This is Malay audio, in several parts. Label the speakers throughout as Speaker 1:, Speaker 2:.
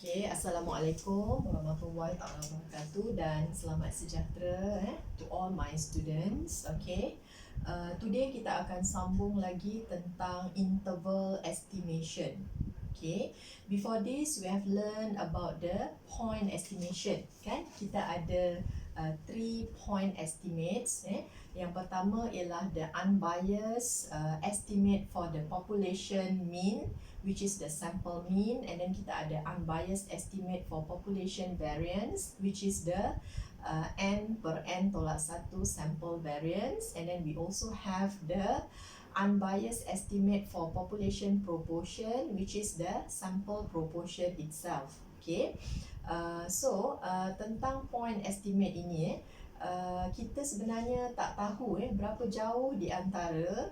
Speaker 1: Okay, Assalamualaikum warahmatullahi wabarakatuh dan selamat sejahtera to all my students. Okay, today kita akan sambung lagi tentang interval estimation. Okay, before this we have learned about the point estimation. Kan, kita ada 3 point estimates. Yang pertama ialah the unbiased estimate for the population mean, which is the sample mean, and then kita ada unbiased estimate for population variance, which is the n per n tolak 1 sample variance, and then we also have the unbiased estimate for population proportion, which is the sample proportion itself. Okay, tentang point estimate ini, kita sebenarnya tak tahu berapa jauh di antara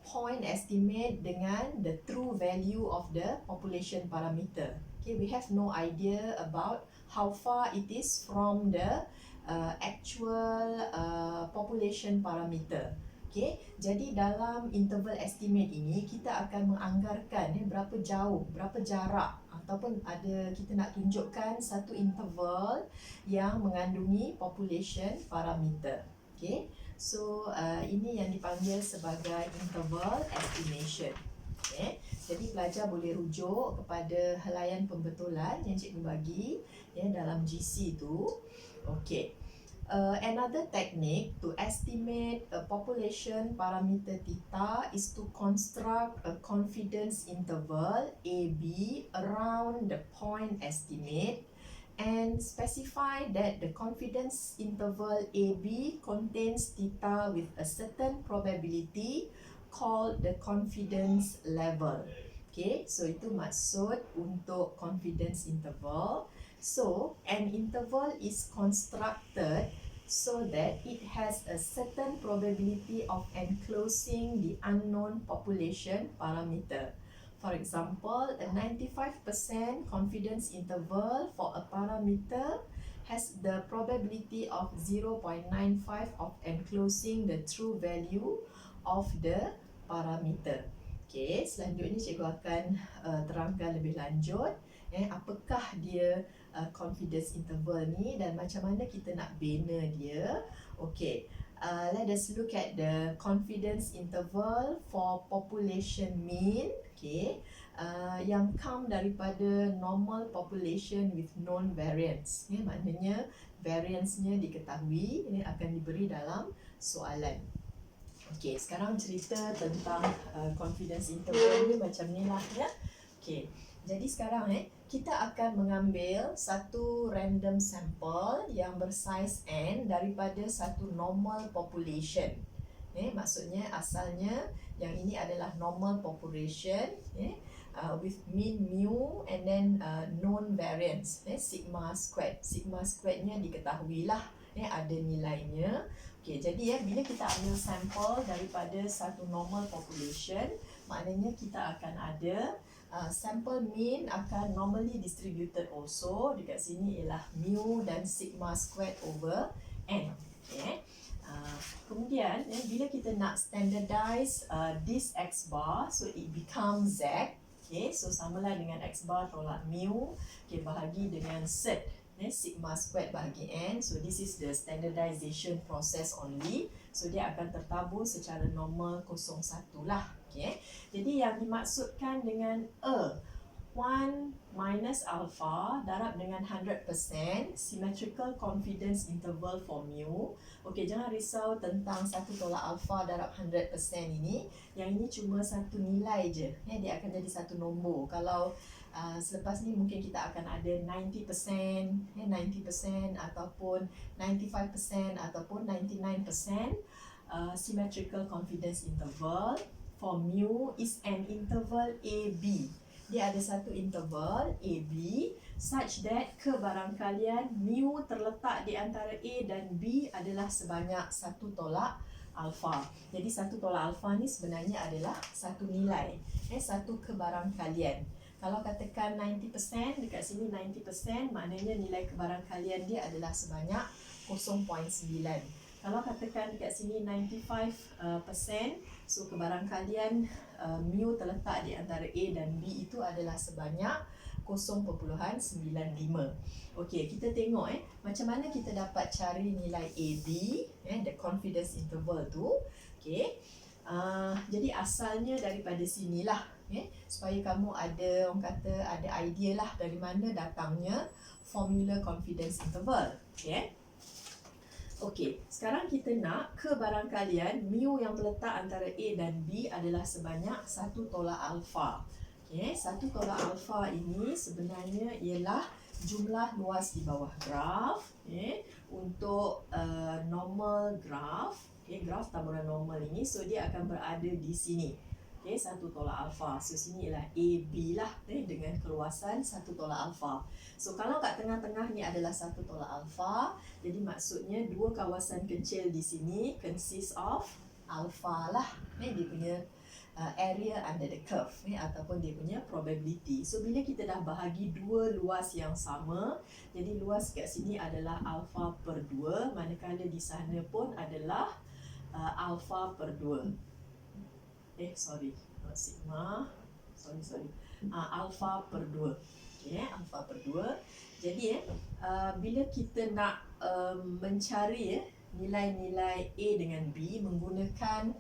Speaker 1: point estimate dengan the true value of the population parameter. Okay, we have no idea about how far it is from the actual population parameter. Okay, jadi dalam interval estimate ini kita akan menganggarkan berapa jauh, berapa jarak, ataupun kita nak tunjukkan satu interval yang mengandungi population parameter. Okay, so ini yang dipanggil sebagai interval estimation. Okay, jadi pelajar boleh rujuk kepada helaian pembetulan yang cikgu bagi dalam GC tu. Okay. Another technique to estimate a population parameter theta is to construct a confidence interval AB around the point estimate and specify that the confidence interval AB contains theta with a certain probability called the confidence level. Okay, so itu maksud untuk confidence interval. So, an interval is constructed so that it has a certain probability of enclosing the unknown population parameter. For example, a 95% confidence interval for a parameter has the probability of 0.95 of enclosing the true value of the parameter. Okay, selanjutnya cikgu akan terangkan lebih lanjut apakah dia confidence interval ni dan macam mana kita nak bina dia. Okay, let us look at the confidence interval for population mean. Okay, yang come daripada normal population with known variance. Maknanya variance-nya diketahui, ini akan diberi dalam soalan. Okay, sekarang cerita tentang confidence interval ni macam ni lah ya. Okay, jadi sekarang kita akan mengambil satu random sample yang bersaiz n daripada satu normal population. Maksudnya asalnya yang ini adalah normal population with mean mu and then known variance sigma squared. Sigma squared-nya diketahui lah ada nilainya. Okay, jadi bila kita ambil sampel daripada satu normal population, maknanya kita akan ada sample mean akan normally distributed also. Dekat sini ialah mu dan sigma squared over n. Okay. Kemudian bila kita nak standardize this x bar, so it becomes z. Okay, so samalah dengan x bar tolak mu, okay, bahagi dengan set sigma squared bahagi n. So this is the standardization process only. So dia akan tertabur secara normal 01 lah. Okay. Jadi yang dimaksudkan dengan 1 minus alpha darab dengan 100% symmetrical confidence interval for mu. Okey, jangan risau tentang 1 tolak alpha darab 100% ini. Yang ini cuma satu nilai je. Dia akan jadi satu nombor. Kalau selepas ni mungkin kita akan ada 90%, 90% ataupun 95% ataupun 99% symmetrical confidence interval for mu is an interval AB. Dia ada satu interval AB such that kebarangkalian mu terletak di antara A dan B adalah sebanyak 1 tolak alfa. Jadi 1 tolak alfa ni sebenarnya adalah satu nilai, satu kebarangkalian. Kalau katakan 90%, dekat sini 90%, maknanya nilai kebarangkalian dia adalah sebanyak 0.9. Kalau katakan dekat sini 95%, so kebarangkalian mu terletak di antara A dan B itu adalah sebanyak 0.95. Okey, kita tengok macam mana kita dapat cari nilai AB, the confidence interval tu. Okey. Jadi asalnya daripada sinilah, supaya kamu ada, orang kata, ada idea lah dari mana datangnya formula confidence interval. Okey, sekarang kita nak kebarangkalian mu yang terletak antara A dan B adalah sebanyak 1 tolak alfa. Okey, 1 tolak alfa ini sebenarnya ialah jumlah luas di bawah graf. Untuk normal graf, graf taburan normal ini, so dia akan berada di sini. 1 tolak alfa. So sini ialah AB lah, dengan keluasan 1 tolak alfa. So kalau kat tengah-tengah ni adalah 1 tolak alfa, jadi maksudnya dua kawasan kecil di sini consist of alfa lah, dia punya area under the curve, ataupun dia punya probability. So bila kita dah bahagi dua luas yang sama, jadi luas kat sini adalah alfa per 2, manakala di sana pun adalah alfa per 2. Sigma, alfa per 2. Alfa per 2. Jadi bila kita nak mencari nilai-nilai A dengan B menggunakan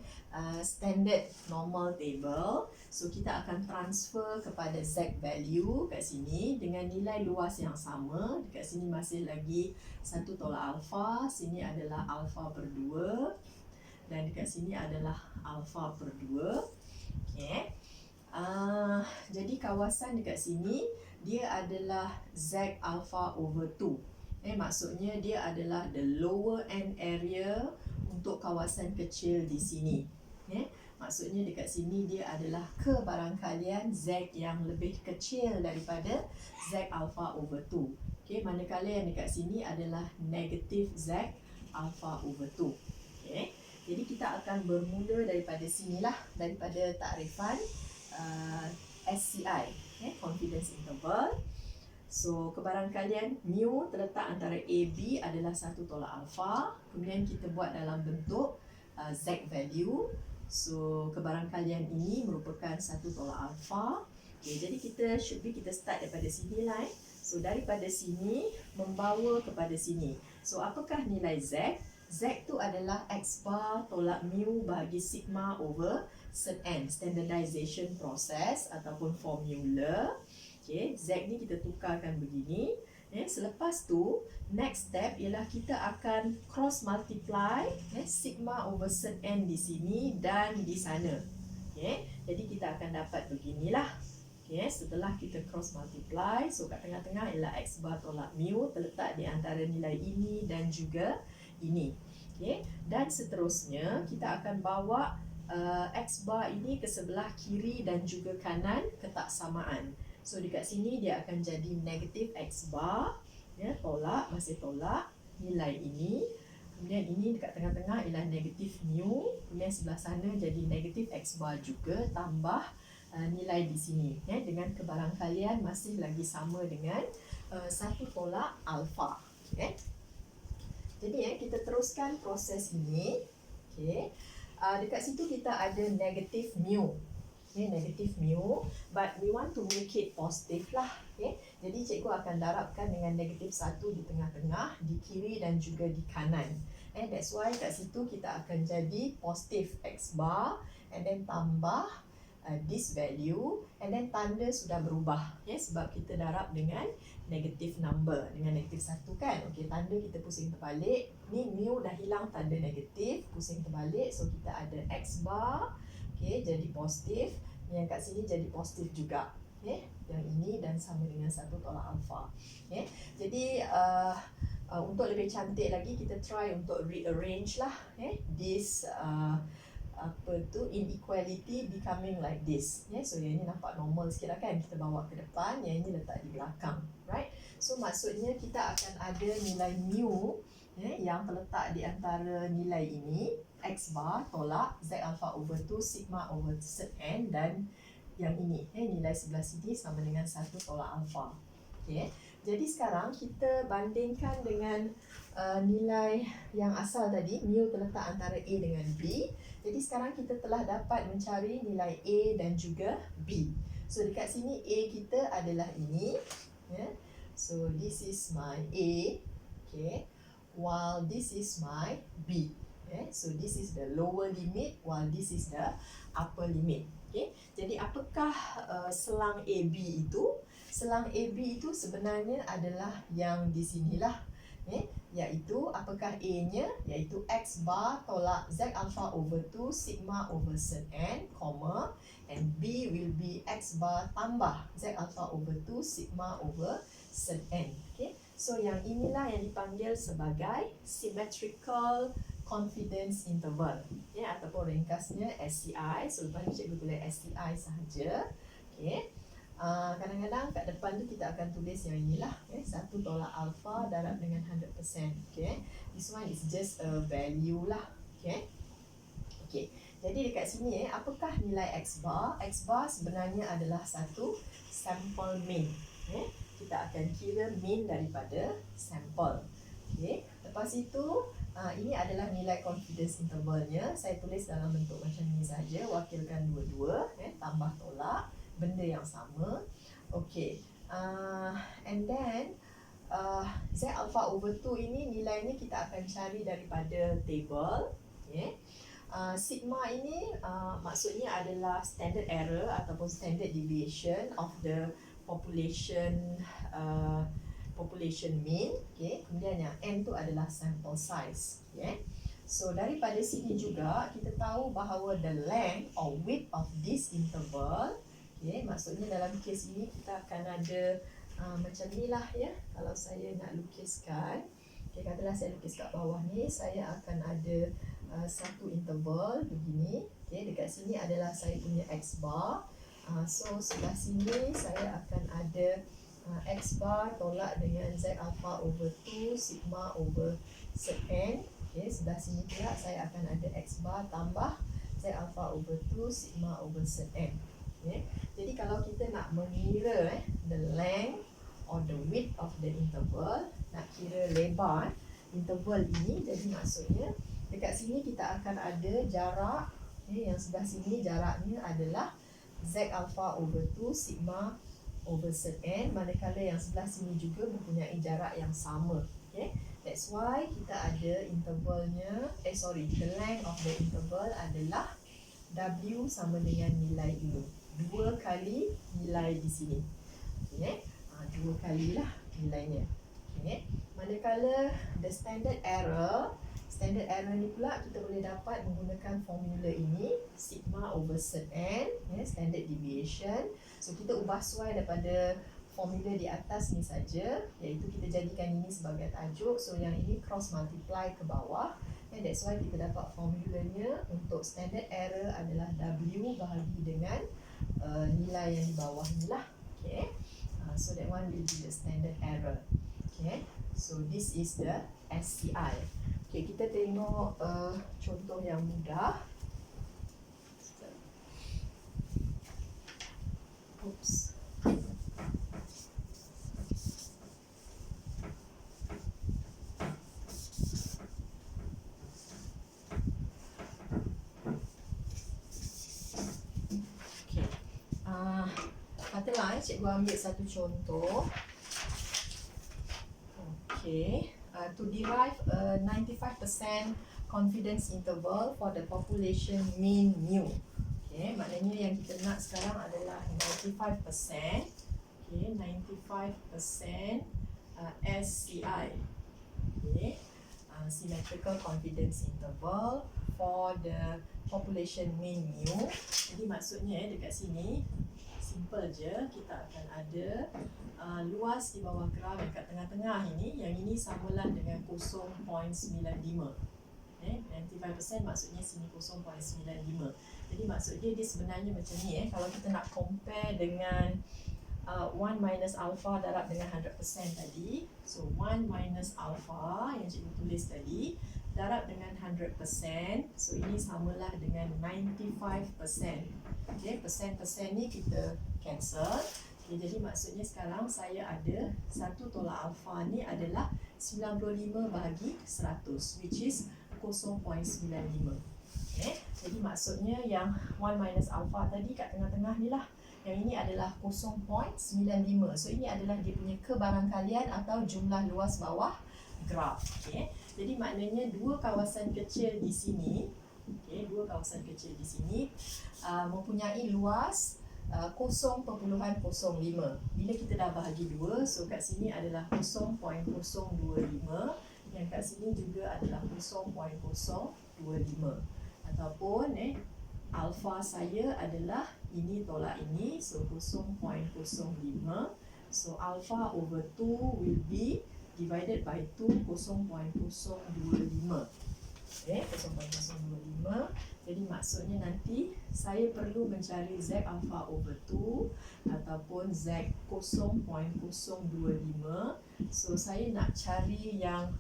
Speaker 1: standard normal table, so kita akan transfer kepada Z value kat sini dengan nilai luas yang sama. Dekat sini masih lagi 1 tolak alfa, sini adalah alfa per 2, dan dekat sini adalah alfa per 2. Jadi kawasan dekat sini dia adalah Z alpha over 2. Maksudnya dia adalah the lower end area untuk kawasan kecil di sini. Maksudnya dekat sini dia adalah kebarangkalian Z yang lebih kecil daripada Z alpha over 2. Manakala yang dekat sini adalah negatif Z alpha over 2. Jadi kita akan bermula daripada sinilah, daripada takrifan SCI, confidence interval. So kebarangkalian mu terletak antara AB adalah 1 tolak alfa. Kemudian kita buat dalam bentuk Z value. So kebarangkalian ini merupakan 1 tolak alfa. Jadi kita start daripada sini lah. So daripada sini membawa kepada sini. So apakah nilai Z? Z tu adalah X bar tolak mu bahagi sigma over cert N, standardization process ataupun formula. Z ni kita tukarkan begini. Selepas tu, next step ialah kita akan cross multiply sigma over cert N di sini dan di sana. Jadi kita akan dapat beginilah. Setelah kita cross multiply, so kat tengah-tengah ialah X bar tolak mu terletak di antara nilai ini dan juga ini. Dan seterusnya kita akan bawa X bar ini ke sebelah kiri dan juga kanan ketaksamaan. So dekat sini dia akan jadi negatif X bar, tolak, masih tolak nilai ini. Kemudian ini dekat tengah-tengah ialah negatif mu. Kemudian sebelah sana jadi negatif X bar juga tambah nilai di sini, dengan kebarangkalian masih lagi sama dengan 1 tolak alfa. Jadi kita teruskan proses ini. Dekat situ kita ada negatif mu. Negatif mu, but we want to make it positive lah. Jadi cikgu akan darabkan dengan negatif 1 di tengah-tengah, di kiri dan juga di kanan. That's why kat situ kita akan jadi positif X bar and then tambah this value, and then tanda sudah berubah, sebab kita darab dengan negative number, dengan negatif 1 kan. Tanda kita pusing terbalik. Ni mu dah hilang tanda negatif, pusing terbalik, so kita ada X bar, jadi positif. Yang kat sini jadi positif juga, yang ini dan sama dengan 1 tolak alfa. Jadi untuk lebih cantik lagi, kita try untuk rearrange lah this inequality becoming like this. So yang ini nampak normal sikit lah kan, kita bawa ke depan, yang ini letak di belakang, right? So maksudnya kita akan ada nilai mu yang terletak di antara nilai ini, X bar tolak Z alpha over 2 sigma over cert N, dan yang ini nilai sebelah sini sama dengan 1 tolak alfa. Jadi sekarang kita bandingkan dengan nilai yang asal tadi, mu terletak antara A dengan B. Jadi sekarang kita telah dapat mencari nilai A dan juga B. So dekat sini A kita adalah ini, ya. So this is my A, okay, while this is my B. Okay, so this is the lower limit while this is the upper limit. Okay, jadi apakah selang AB itu? Selang AB itu sebenarnya adalah yang di sinilah, iaitu apakah A-nya, iaitu X bar tolak Z alpha over 2 sigma over set N, and B will be X bar tambah Z alpha over 2 sigma over set N. Okay, so yang inilah yang dipanggil sebagai symmetrical confidence interval, ataupun ringkasnya SCI. So lepas ni cikgu tulis SCI sahaja. Okay. Kadang-kadang kat depan tu kita akan tulis yang inilah, 1 tolak alpha darab dengan 100%. Okay. This one is just a value lah. Okay. Okay. Jadi dekat sini apakah nilai X bar? X bar sebenarnya adalah satu sampel mean. Okay. Kita akan kira mean daripada sampel. Okay. Lepas itu ini adalah nilai confidence intervalnya. Saya tulis dalam bentuk macam ni saja, wakilkan dua-dua, tambah tolak, benda yang sama. Okay, and then Z alpha over 2 ini nilainya kita akan cari daripada table. Okay. Sigma ini maksudnya adalah standard error ataupun standard deviation of the population mean. Okay. Kemudian yang N tu adalah sample size. Okay. So daripada sini juga kita tahu bahawa the length or width of this interval, okay, maksudnya dalam kes ini kita akan ada macam ni lah, ya. Kalau saya nak lukiskan, okay, katalah saya lukis kat bawah ni, saya akan ada satu interval begini. Okay, dekat sini adalah saya punya X bar. So sebelah sini saya akan ada X bar tolak dengan Z alpha over 2 sigma over set N. Okay, sebelah sini pula saya akan ada X bar tambah Z alpha over 2 sigma over set N. Okay. Jadi kalau kita nak mengira the length or the width of the interval, nak kira lebar interval ini, jadi maksudnya dekat sini kita akan ada jarak, yang sebelah sini jaraknya adalah Z alpha over 2 sigma over set N, manakala yang sebelah sini juga mempunyai jarak yang sama. Okay? That's why kita ada intervalnya, the length of the interval adalah W sama dengan nilai ini, 2 kali nilai di sini. Okay? 2 kali lah nilainya. Okay? Manakala the standard error ni pula kita boleh dapat menggunakan formula ini, sigma over set N, standard deviation. So kita ubah suai daripada formula di atas ni saja, iaitu kita jadikan ini sebagai tajuk. So yang ini cross multiply ke bawah, and that's why kita dapat formulanya untuk standard error adalah W bahagi dengan nilai yang di bawah ni lah. Okay. So that one will be the standard error. Okay. So this is the SCI. Okay, kita tengok contoh yang mudah. Oops. Okay. Katalah cikgu ambil satu contoh. Okay. To derive a 95% confidence interval for the population mean mu. Okay, maknanya yang kita nak sekarang adalah 95%. Okay, 95% SCI. Okay, symmetrical confidence interval for the population mean mu. Jadi maksudnya dekat sini simple je, kita akan ada luas di bawah graf yang kat tengah-tengah ini, yang ini samalah dengan 0.95. 95% maksudnya sini 0.95. Jadi maksudnya dia sebenarnya macam ni, kalau kita nak compare dengan 1 minus alpha darab dengan 100% tadi. So 1 minus alpha yang cikgu tulis tadi darab dengan 100%. So ini samalah dengan 95%. Okay, persen-persen ni kita cancel. Okay, jadi maksudnya sekarang saya ada 1 tolak alpha ni adalah 95 bahagi 100, which is 0.95. Okay, jadi maksudnya yang 1 minus alpha tadi kat tengah-tengah ni lah, Yang ini adalah 0.95. So ini adalah dia punya kebarangkalian atau jumlah luas bawah graf. Okay. Jadi maknanya dua kawasan kecil di sini, dua kawasan kecil di sini mempunyai luas 0.05. Bila kita dah bahagi dua, so kat sini adalah 0.025, yang kat sini juga adalah 0.025. Ataupun alfa saya adalah ini tolak ini, so 0.05. So alpha over 2 will be divided by 2, 0.025. Okay, 0.025. Jadi maksudnya nanti saya perlu mencari Z alpha over 2 ataupun Z 0.025. So saya nak cari yang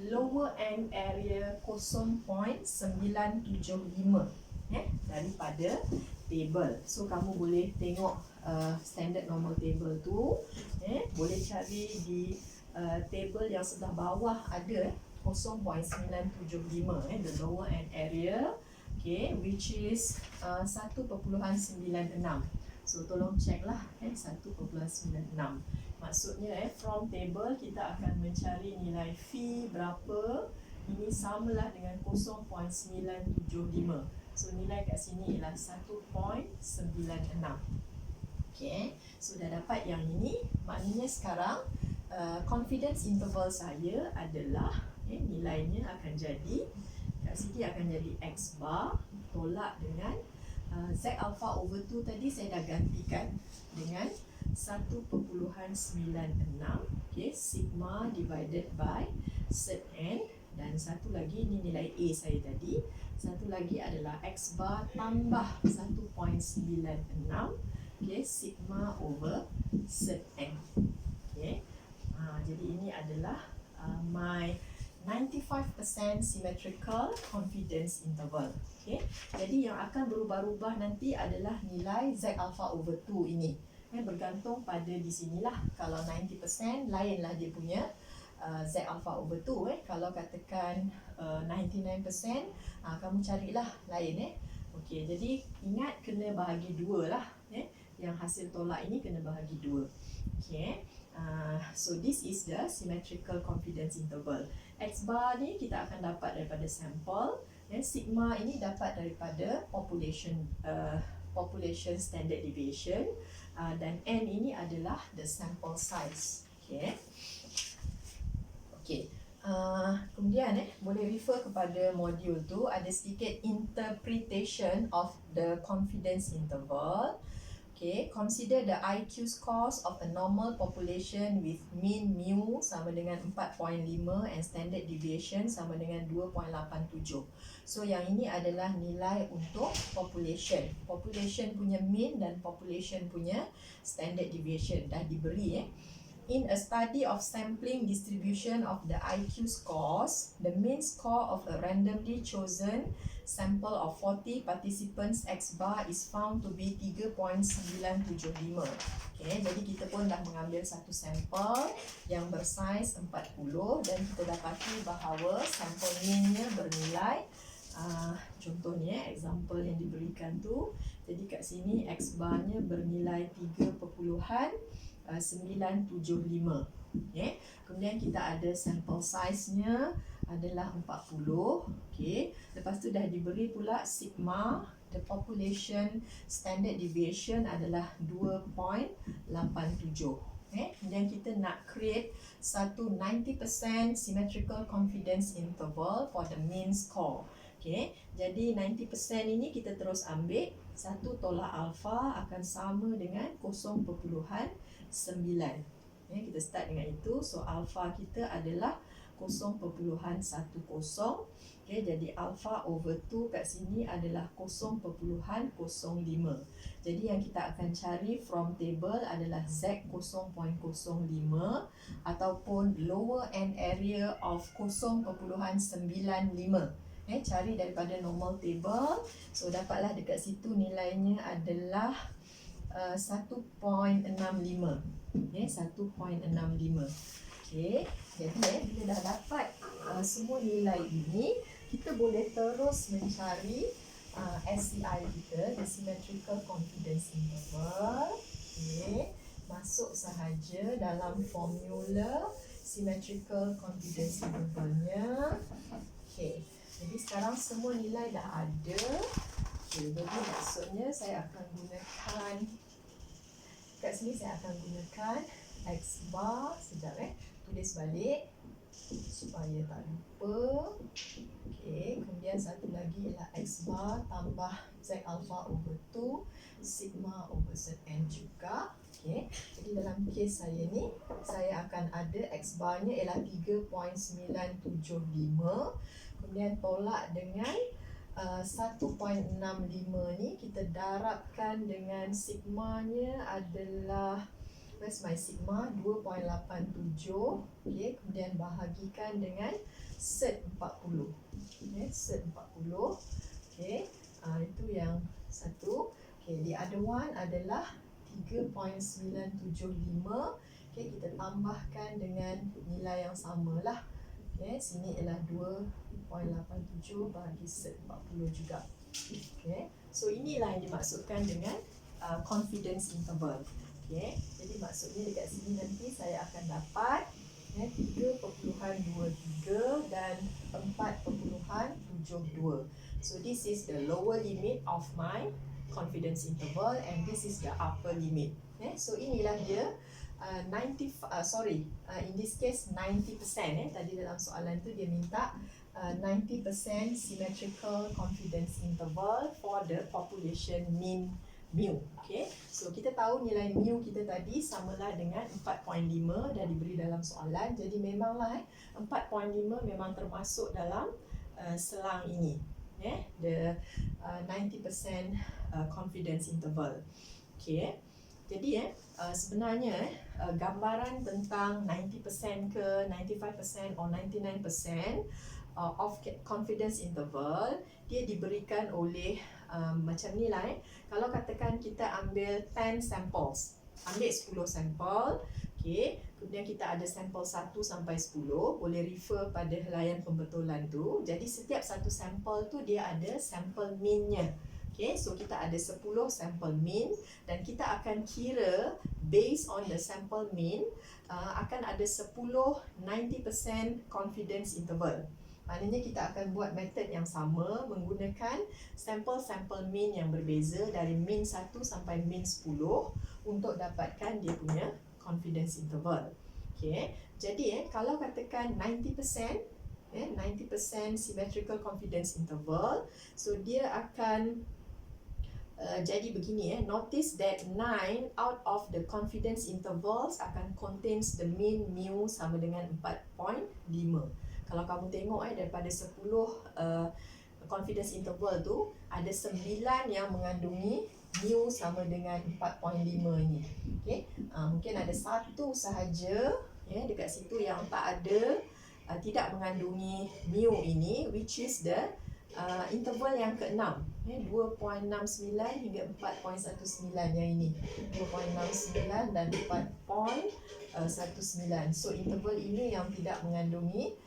Speaker 1: lower end area 0.975 daripada table. So kamu boleh tengok standard normal table tu, boleh cari di table yang sebelah bawah ada 0.975, the lower end area, okay, which is 1.96. So tolong check lah 1.96. Maksudnya from table kita akan mencari nilai phi berapa. Ini samalah dengan 0.975. So nilai kat sini ialah 1.96. Okay, so dah dapat yang ini. Maknanya sekarang confidence interval saya adalah nilainya akan jadi, kat sini akan jadi X bar tolak dengan Z alpha over 2 tadi saya dah gantikan dengan 1.96, okay, sigma divided by set n, dan satu lagi ni nilai A saya tadi, satu lagi adalah X bar tambah 1.96, okay, sigma over set n. Okay. Jadi ini adalah my 95% symmetrical confidence interval. Okay. Jadi yang akan berubah-ubah nanti adalah nilai Z alpha over 2 ini. Bergantung pada di sinilah. Kalau 90% lainlah dia punya Z alpha over 2. Kalau katakan 99%, kamu carilah lain. Okay. Jadi ingat kena bahagi 2 lah. Yang hasil tolak ini kena bahagi 2. Okay. So this is the symmetrical confidence interval. X bar ni kita akan dapat daripada sampel, dan sigma ini dapat daripada population standard deviation, dan n ini adalah the sample size. Okay. Okay. Kemudian boleh refer kepada modul tu, ada sedikit interpretation of the confidence interval. Okay, consider the IQ scores of a normal population with mean mu sama dengan 4.5 and standard deviation sama dengan 2.87. So yang ini adalah nilai untuk population. Population punya mean dan population punya standard deviation dah diberi. In a study of sampling distribution of the IQ scores, the mean score of a randomly chosen sample of 40 participants X bar is found to be 3.975. Okay, jadi kita pun dah mengambil satu sampel yang bersaiz 40 dan kita dapati bahawa sampel mean-nya bernilai contohnya example yang diberikan tu. Jadi kat sini X bar-nya bernilai 3.975. Okay. Kemudian kita ada sample size-nya adalah 40. Okay. Lepas tu dah diberi pula sigma, the population standard deviation adalah 2.87. Okay. Kemudian kita nak create satu 90% symmetrical confidence interval for the mean score. Okay. Jadi 90% ini kita terus ambil, satu tolak alpha akan sama dengan 0.9. Okay, kita start dengan itu. So alpha kita adalah 0.10. Okay, jadi alpha over 2 kat sini adalah 0.05. Jadi yang kita akan cari from table adalah Z 0.05 ataupun lower end area of 0.95. Cari daripada normal table. So dapatlah dekat situ nilainya adalah 1.65. Okay, 1.65. Okay, jadi bila dah dapat semua nilai ini, kita boleh terus mencari SCI kita, the symmetrical confidence interval. Okay, masuk sahaja dalam formula symmetrical confidence intervalnya. Okay, jadi sekarang semua nilai dah ada. Okay, jadi maksudnya saya akan gunakan, kat sini saya akan gunakan X bar. Sekejap tulis balik supaya tak lupa. Okay, kemudian satu lagi ialah X bar tambah Z alpha over 2 sigma over Zn juga. Okay, jadi dalam kes saya ni, saya akan ada X barnya ialah 3.975. Kemudian tolak dengan 1.65 ni, kita darabkan dengan sigmanya adalah, where's my sigma, 2.87. Okay, kemudian bahagikan dengan set 40. Okay, set 40. Okay, itu yang satu. Okay, the other one adalah 3.975. Okay, kita tambahkan dengan nilai yang samalah. Okay, sini ialah 2.87 bagi set 40 juga. Okay, so inilah yang dimaksudkan dengan confidence interval. Okay, jadi maksudnya dekat sini nanti saya akan dapat 3.23 dan 4.72. So this is the lower limit of my confidence interval and this is the upper limit. So inilah dia in this case 90%. Tadi dalam soalan tu dia minta 90% symmetrical confidence interval for the population mean mu. Okay, so kita tahu nilai mu kita tadi samalah dengan 4.5 dah diberi dalam soalan. Jadi memanglah 4.5 memang termasuk dalam selang ini, the 90% confidence interval. Okay, jadi sebenarnya gambaran tentang 90% ke 95% or 99% of confidence interval dia diberikan oleh macam ni lah. Kalau katakan kita ambil 10 samples, ambil 10 sampel, okay, kemudian kita ada sampel 1 sampai 10, boleh refer pada helaian pembetulan tu. Jadi setiap satu sampel tu dia ada sampel mean-nya. Okay, so kita ada 10 sampel mean dan kita akan kira based on the sampel mean akan ada 10 90% confidence interval. Maknanya kita akan buat method yang sama menggunakan sampel-sampel mean yang berbeza dari mean 1 sampai mean 10 untuk dapatkan dia punya confidence interval. Okay, jadi kalau katakan 90% symmetrical confidence interval, so dia akan jadi begini. Notice that 9 out of the confidence intervals akan contains the mean mu sama dengan 4.5. Kalau kamu tengok daripada 10 confidence interval tu, ada 9 yang mengandungi mu sama dengan 4.5 ni. Okay, mungkin ada satu sahaja dekat situ yang tak ada, tidak mengandungi mu ini, which is the interval yang ke-6, 2.69 hingga 4.19 yang ini, 2.69 dan 4.19. So interval ini yang tidak mengandungi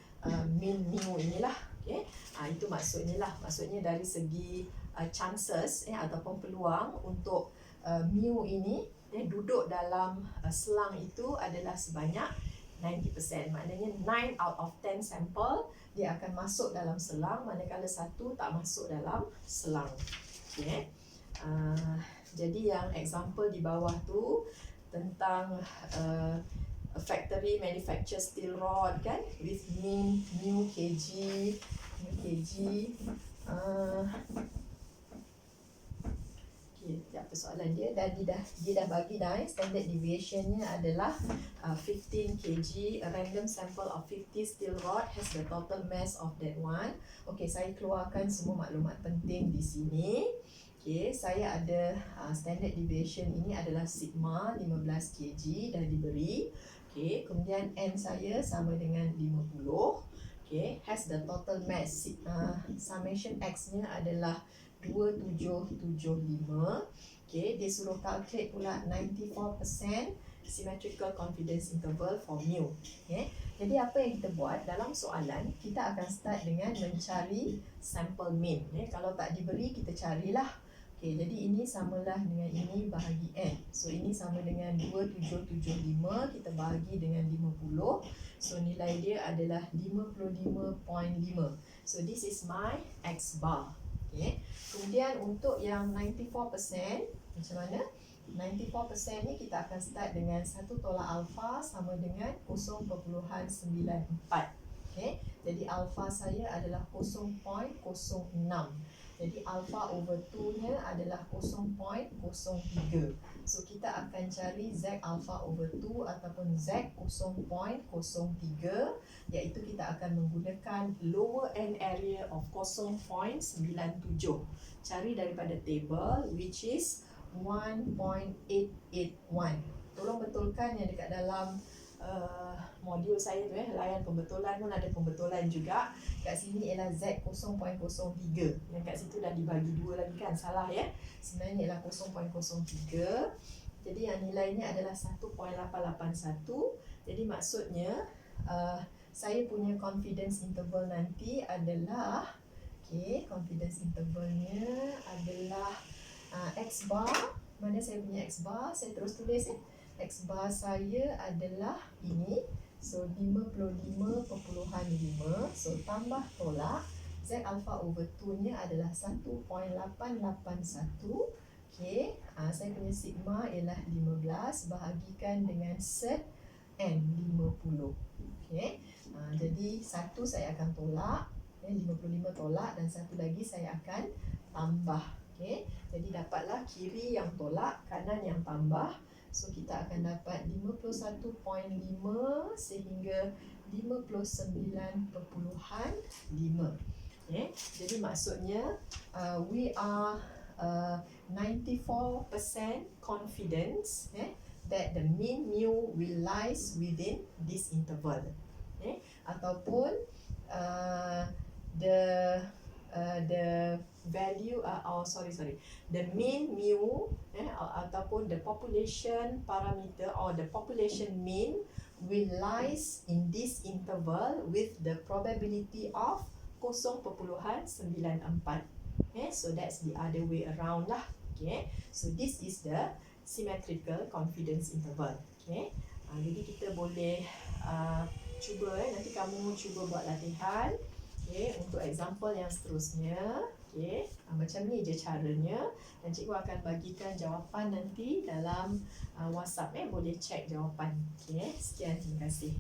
Speaker 1: mean mu inilah. Okay, itu maksudnya lah. Maksudnya dari segi chances ataupun peluang untuk mu ini duduk dalam selang itu adalah sebanyak 90%. Maknanya 9 out of 10 sampel dia akan masuk dalam selang, manakala satu tak masuk dalam selang. Okay, jadi yang example di bawah tu tentang factory manufacture steel rod kan, with mean mu kg. Okay, persoalan dia dan dia dah bagi dah standard deviationnya adalah 15 kg. A random sample of 50 steel rod has the total mass of that one. Okay, saya keluarkan semua maklumat penting di sini. Okay, saya ada standard deviation ini adalah sigma 15 kg dah diberi. Okay, kemudian n saya sama dengan 50. Okay, has the total mass. Summation x nya adalah 2775. Okay, dia suruh calculate pula 94% symmetrical confidence interval for mu. Okay. Jadi apa yang kita buat dalam soalan, kita akan start dengan mencari sample mean. Kalau tak diberi, kita carilah. Okay, jadi ini samalah dengan ini bahagi n. So ini sama dengan 2775, kita bahagi dengan 50. So nilai dia adalah 55.5. So this is my x bar. Okay. Kemudian untuk yang 94%, macam mana? 94% ni kita akan start dengan 1 tolak alfa sama dengan 0.94. Okay. Jadi alfa saya adalah 0.06. Jadi alpha over 2 nya adalah 0.03. So kita akan cari Z alpha over 2 ataupun Z 0.03, iaitu kita akan menggunakan lower end area of 0.97. Cari daripada table which is 1.881. Tolong betulkan yang dekat dalam modul saya tu, layan pembetulan pun ada pembetulan juga. Kat sini ialah Z 0.03. Yang kat situ dah dibagi dua lagi kan, salah ya. Sebenarnya ialah 0.03. Jadi yang nilainya adalah 1.881. Jadi maksudnya saya punya confidence interval nanti adalah, okay, confidence intervalnya adalah X bar. Mana saya punya X bar? Saya terus tulis X bar saya adalah ini. So 55.5. So tambah tolak Z alpha over 2 nya adalah 1.881. Okay. Saya punya sigma ialah 15 bahagikan dengan set N 50. Okay. Jadi satu saya akan tolak, 55 tolak, dan satu lagi saya akan tambah. Okay. Jadi dapatlah kiri yang tolak, kanan yang tambah. So kita akan dapat 51.5 sehingga 59.5. Okay. Jadi maksudnya we are 94% confidence that the mean mu will lies within this interval. Okay. Ataupun the value the mean mu ataupun the population parameter or the population mean will lies in this interval with the probability of 0.94. Okay, so that's the other way around lah. Okay, so this is the symmetrical confidence interval. Okay, jadi kita boleh cuba nanti kamu cuba buat latihan. Okay, untuk example yang seterusnya, okay, macam ni je caranya, dan cikgu akan bagikan jawapan nanti dalam WhatsApp. Boleh check jawapan. Okay, sekian, terima kasih.